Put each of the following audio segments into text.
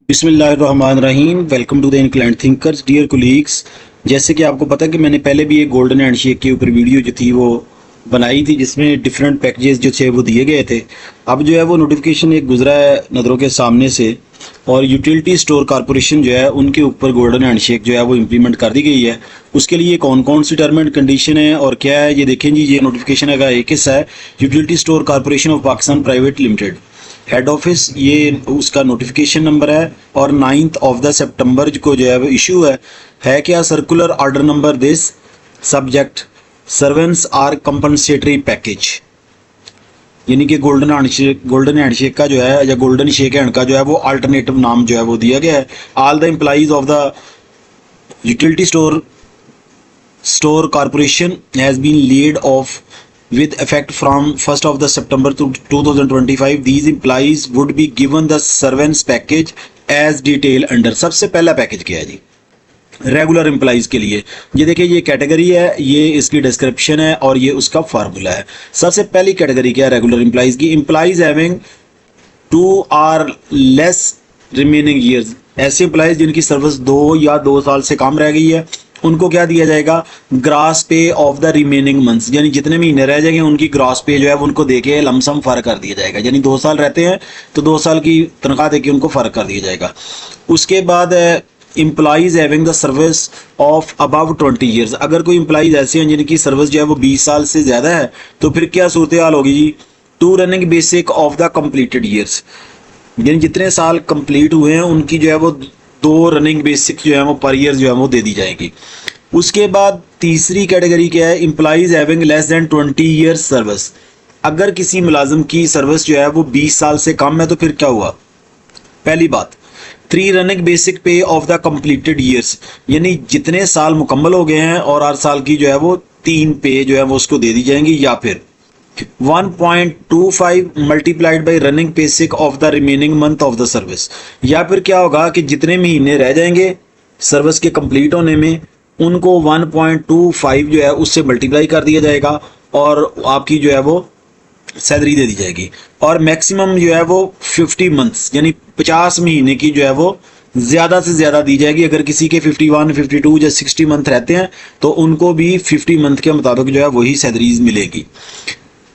बिस्मिल्लाहिर्रहमानिर्रहीम। Welcome to the inclined thinkers. Dear colleagues, जैसे कि आपको पता है कि मैंने पहले भी एक गोल्डन हैंडशेक के ऊपर वीडियो जो थी वो बनाई थी, जिसमें डिफरेंट पैकेजेस जो थे वो दिए गए थे। अब जो है वो नोटिफिकेशन एक गुजरा है नज़रों के सामने से, और यूटिलिटी स्टोर कॉरपोरेशन जो है उनके ऊपर गोल्डन हैंडशेक जो है वो इम्प्लीमेंट कर दी गई है। उसके लिए कौन कौन सी टर्म एंड कंडीशन है और क्या है, ये देखें जी। ये नोटिफिकेशन का एक हिस्सा है utility store corporation of Pakistan private limited, head office, ये उसका नोटिफिकेशन नंबर है। और 9 ऑफ द सितंबर को जो है वो इशू है क्या circular order number this subject servants are compensatory package, यानी कि गोल्डन हैंडशेक का जो है या गोल्डन शेक हैंड का जो है वो अल्टरनेटिव नाम जो है वो दिया गया है। All the employees of the utility store corporation has been laid off with effect from 1st of the September to 2025. These employees would be given the servants package as detail under। सबसे पहला package क्या है जी regular employees के लिए। ये देखिए, ये category है, ये इसकी डिस्क्रिप्शन है और ये उसका फार्मूला है। सबसे पहली कैटेगरी क्या है रेगुलर एम्प्लॉइज की? Employees having 2 or less remaining years. ऐसे एम्प्लॉइज जिनकी सर्विस 2 या 2 साल से कम रह गई है, उनको क्या दिया जाएगा? ग्रास पे ऑफ द रिमेनिंग मंथ्स, यानी जितने महीने रह जाएंगे उनकी ग्रास पे जो है उनको देके लमसम फ़र्क कर दिया जाएगा। यानी 2 साल रहते हैं तो 2 साल की तनख्वाह देके उनको फ़र्क कर दिया जाएगा। उसके बाद employees having the service of above 20 years. अगर कोई एम्प्लॉइज ऐसे हैं जिनकी सर्विस जो है वो 20 साल से ज़्यादा है, तो फिर क्या सूरत हाल होगी जी? 2 running basic of the completed years, यानी जितने साल कंप्लीट हुए हैं उनकी जो है वो 2 रनिंग बेसिक जो है वो पर ईयर जो है वो दे दी जाएगी। उसके बाद तीसरी कैटेगरी क्या है? Employees having less than 20 years service. अगर किसी मुलाजिम की सर्विस जो है वो 20 साल से कम है, तो फिर क्या हुआ? पहली बात, 3 रनिंग बेसिक पे ऑफ द कंप्लीटेड ईयर्स, यानी जितने साल मुकम्मल हो गए हैं और हर साल की जो है वो 3 पे जो है वो उसको दे दी जाएंगी। या फिर 1.25 multiplied by running basic of the remaining month of the service. या फिर क्या होगा कि जितने महीने रह जाएंगे सर्विस के कंप्लीट होने में, उनको 1.25 जो है उससे मल्टीप्लाई कर दिया जाएगा और आपकी जो है वो सैलरी दे दी जाएगी। और मैक्सिमम जो है वो 50 मंथ्स, यानी 50 महीने की जो है वो ज़्यादा से ज़्यादा दी जाएगी। अगर किसी के 51, 52 या 60 मंथ रहते हैं तो उनको भी 50 मंथ के मुताबिक जो है वही सैलरीज मिलेगी।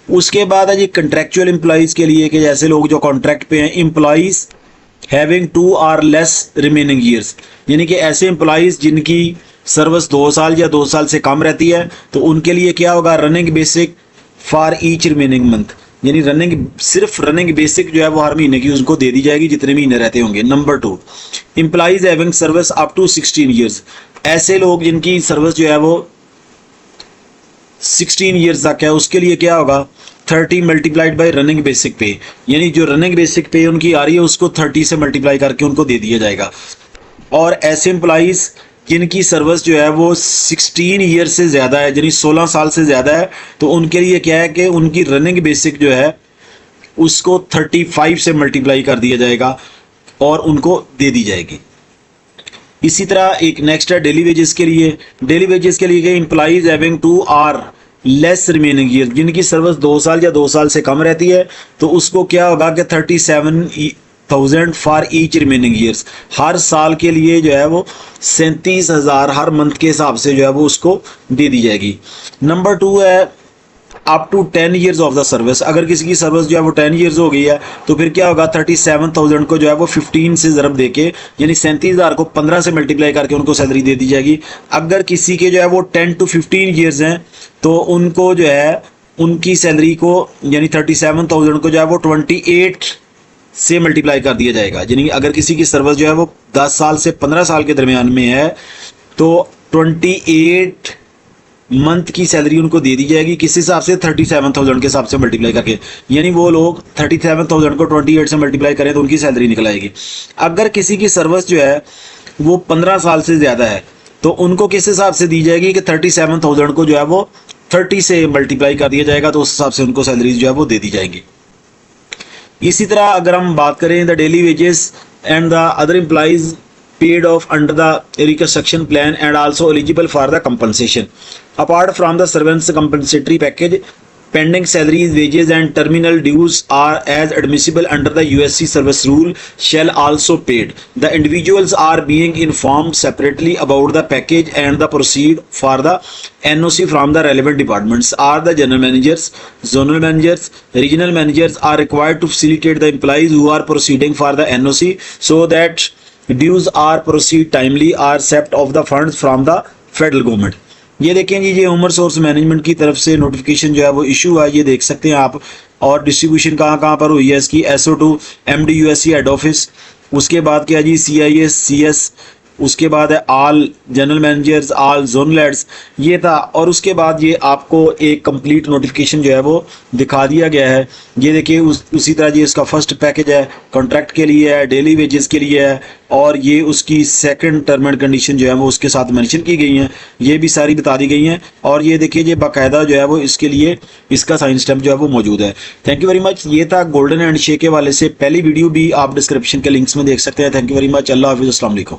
उसके बाद है जी कंट्रेक्चुअल एम्प्लॉइज़ के लिए, कि जैसे लोग जो कॉन्ट्रैक्ट पे हैं, employees having 2 or less remaining years, यानी कि ऐसे एम्प्लॉइज़ जिनकी सर्विस 2 साल या 2 साल से कम रहती है, तो उनके लिए क्या होगा? Running basic for each remaining month, यानी सिर्फ रनिंग बेसिक जो है वो हर महीने की उनको दे दी जाएगी जितने महीने रहते होंगे। Number 2, employees having service up to 16 years. ऐसे लोग जिनकी सर्विस जो है वो 16 ईयर्स तक है, उसके लिए क्या होगा? 30 मल्टीप्लाइड बाई रनिंग बेसिक पे, यानी जो रनिंग बेसिक पे उनकी आ रही है उसको 30 से मल्टीप्लाई करके उनको दे दिया जाएगा। और ऐसे एम्प्लॉइज़ जिनकी सर्विस जो है वो 16 ईयर से ज़्यादा है, यानी 16 साल से ज़्यादा है, तो उनके लिए क्या है कि उनकी रनिंग बेसिक जो है उसको 35 से मल्टीप्लाई कर दिया जाएगा और उनको दे दी जाएगी। इसी तरह एक नेक्स्ट है डेली वेजेस के लिए। डेली वेजेस के लिए employees having 2 or less remaining year, जिनकी सर्विस 2 साल या 2 साल से कम रहती है, तो उसको क्या होगा कि 37,000 फॉर ईच रिमेनिंग ईयर्स। हर साल के लिए जो है वो 37,000 हर मंथ के हिसाब से जो है वो उसको दे दी जाएगी। नंबर 2 है up to 10 years of the service. अगर किसी की सर्विस जो है वो 10 ईयर्स हो गई है, तो फिर क्या होगा? 37,000 को जो है वो 15 से ज़रब देके, यानी 37,000 को 15 से मल्टीप्लाई करके उनको सैलरी दे दी जाएगी। अगर किसी के जो है वो 10 to 15 ईयर्स हैं, तो उनको जो है उनकी सैलरी को, यानी 37,000 को जो है वो 28 से मल्टीप्लाई कर दिया जाएगा। यानी अगर किसी की सर्विस जो है वो 10 साल से 15 साल के दरमियान में है, तो 28 मंथ की सैलरी उनको दे दी जाएगी। किस हिसाब से? 37,000 के हिसाब से मल्टीप्लाई करके, यानी वो लोग 37,000 को 28 से मल्टीप्लाई करें तो उनकी सैलरी निकल आएगी। अगर किसी की सर्विस जो है वो 15 साल से ज़्यादा है, तो उनको किस हिसाब से दी जाएगी कि 37,000 को जो है वो 30 से मल्टीप्लाई कर दिया जाएगा, तो उस हिसाब से उनको सैलरीज जो है वो दे दी जाएंगी। इसी तरह अगर हम बात करें the daily wages and the other employees paid off under the reconstruction plan and also eligible for the compensation apart from the servants compensatory package, pending salaries, wages and terminal dues are as admissible under the USC service rule shall also paid. The individuals are being informed separately about the package and the proceed for the NOC from the relevant departments. Are the general managers, zonal managers, regional managers are required to facilitate the employees who are proceeding for the NOC so that dues are proceed timely are accept of the funds from the federal government. ये देखें जी, ये human source management की तरफ से notification जो है वो issue हुआ है, ये देख सकते हैं आप। और डिस्ट्रीब्यूशन कहाँ पर हुई है इसकी, SO2 MD USC head office, उसके बाद क्या जी CIS CS, उसके बाद है all general managers, all zonal heads, ये था। और उसके बाद ये आपको एक कंप्लीट नोटिफिकेशन जो है वो दिखा दिया गया है। ये देखिए उसी तरह ये इसका फर्स्ट पैकेज है, कॉन्ट्रैक्ट के लिए है, डेली वेजेस के लिए है, और ये उसकी सेकंड टर्म एंड कंडीशन जो है वो उसके साथ मेंशन की गई हैं, ये भी सारी बता दी गई हैं। और ये देखिए ये बाकायदा जो है वो इसके लिए इसका साइन स्टैम्प जो है वो मौजूद है। Thank you very much. ये था गोल्डन हैंडशेक के वाले से पहली वीडियो भी आप डिस्क्रिप्शन के लिंक्स में देख सकते हैं। Thank you very much. अल्लाह हाफिज़, अस्सलाम वालेकुम।